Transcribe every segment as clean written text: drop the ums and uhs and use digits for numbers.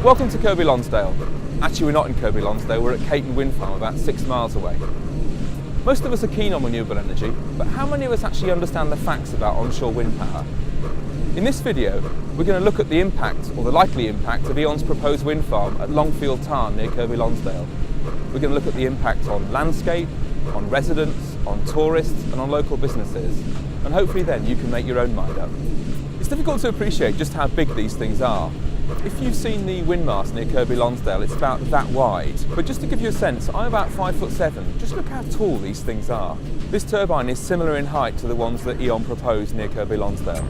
Welcome to Kirkby Lonsdale. Actually, we're not in Kirkby Lonsdale, we're at Windfarm, about 6 miles away. Most of us are keen on renewable energy, but how many of us actually understand the facts about onshore wind power? In this video, we're going to look at the impact, or the likely impact, of E.ON's proposed wind farm at Longfield Tarn near Kirkby Lonsdale. We're going to look at the impact on landscape, on residents, on tourists and on local businesses, and hopefully then you can make your own mind up. It's difficult to appreciate just how big these things are. If you've seen the windmast near Kirkby Lonsdale, it's about that wide. But just to give you a sense, I'm about 5'7". Just look how tall these things are. This turbine is similar in height to the ones that E.ON proposed near Kirkby Lonsdale.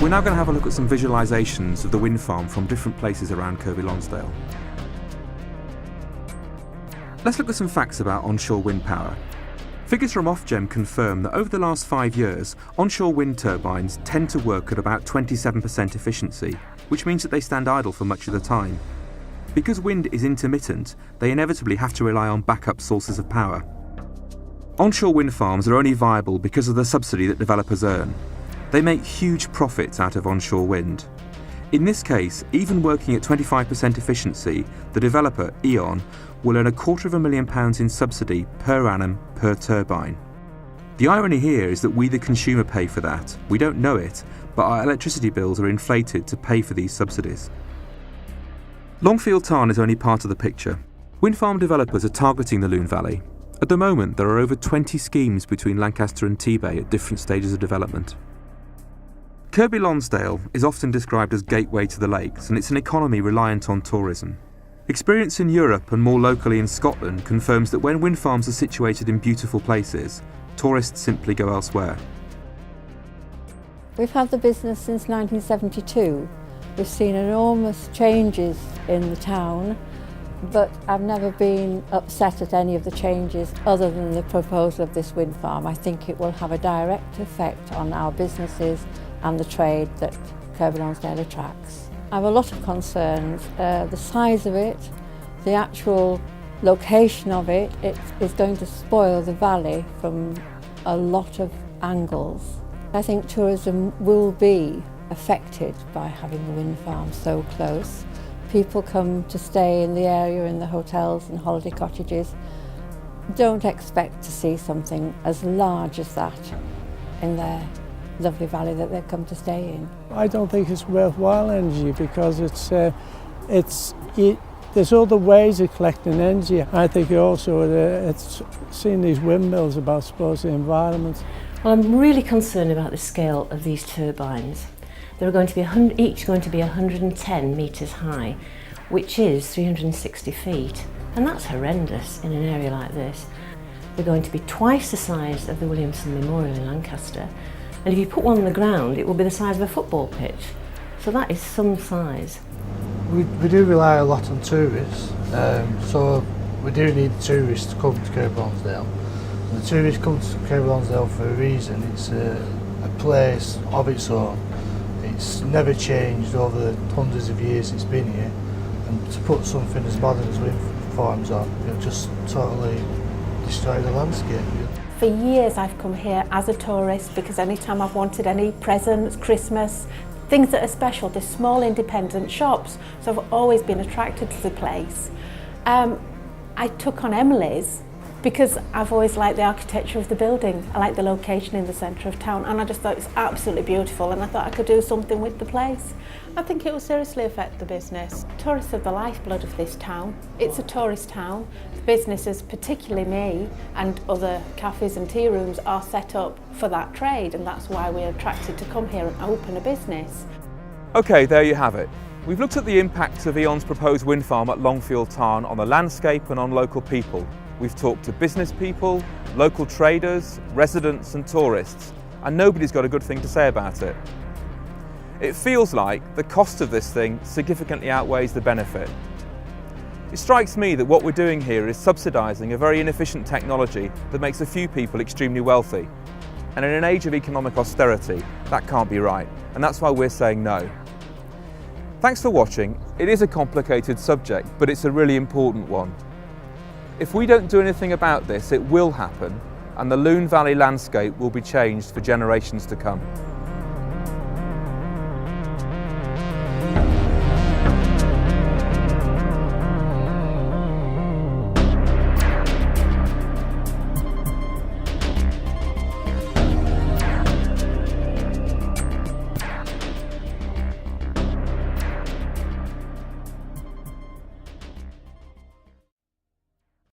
We're now going to have a look at some visualisations of the wind farm from different places around Kirkby Lonsdale. Let's look at some facts about onshore wind power. Figures from Ofgem confirm that over the last 5 years, onshore wind turbines tend to work at about 27% efficiency, which means that they stand idle for much of the time. Because wind is intermittent, they inevitably have to rely on backup sources of power. Onshore wind farms are only viable because of the subsidy that developers earn. They make huge profits out of onshore wind. In this case, even working at 25% efficiency, the developer, E.ON, will earn £250,000 in subsidy per annum per turbine. The irony here is that we the consumer pay for that. We don't know it, but our electricity bills are inflated to pay for these subsidies. Longfield Tarn is only part of the picture. Wind farm developers are targeting the Lune Valley. At the moment, there are over 20 schemes between Lancaster and T-Bay at different stages of development. Kirkby Lonsdale is often described as gateway to the lakes, and it's an economy reliant on tourism. Experience in Europe and more locally in Scotland confirms that when wind farms are situated in beautiful places, tourists simply go elsewhere. We've had the business since 1972. We've seen enormous changes in the town, but I've never been upset at any of the changes other than the proposal of this wind farm. I think it will have a direct effect on our businesses and the trade that Kirkby Lonsdale attracts. I have a lot of concerns. The size of it, the actual location of it is going to spoil the valley from a lot of angles. I think tourism will be affected by having the wind farm so close. People come to stay in the area in the hotels and holiday cottages. Don't expect to see something as large as that in their lovely valley that they've come to stay in. I don't think it's worthwhile energy because there's other ways of collecting energy. I think also it's seeing these windmills about supposed the environment. Well, I'm really concerned about the scale of these turbines. They're going to be each going to be 110 metres high, which is 360 feet, and that's horrendous in an area like this. They're going to be twice the size of the Williamson Memorial in Lancaster. And if you put one on the ground, it will be the size of a football pitch. So that is some size. We do rely a lot on tourists, so we do need tourists to come to Kirkby Lonsdale. And the tourists come to Kirkby Lonsdale for a reason. It's a place of its own. It's never changed over the hundreds of years it's been here. And to put something as modern as wind farms on, it'll just totally destroy the landscape. For years I've come here as a tourist because anytime I've wanted any presents, Christmas, things that are special, there's small independent shops, so I've always been attracted to the place. I took on Emily's because I've always liked the architecture of the building. I like the location in the centre of town, and I just thought it's absolutely beautiful, and I thought I could do something with the place. I think it will seriously affect the business. Tourists are the lifeblood of this town. It's a tourist town. The businesses, particularly me and other cafes and tea rooms, are set up for that trade, and that's why we're attracted to come here and open a business. Okay, there you have it. We've looked at the impact of E.ON's proposed wind farm at Longfield Tarn on the landscape and on local people. We've talked to business people, local traders, residents and tourists, and nobody's got a good thing to say about it. It feels like the cost of this thing significantly outweighs the benefit. It strikes me that what we're doing here is subsidising a very inefficient technology that makes a few people extremely wealthy. And in an age of economic austerity, that can't be right, and that's why we're saying no. Thanks for watching. It is a complicated subject, but it's a really important one. If we don't do anything about this, it will happen, and the Lune Valley landscape will be changed for generations to come.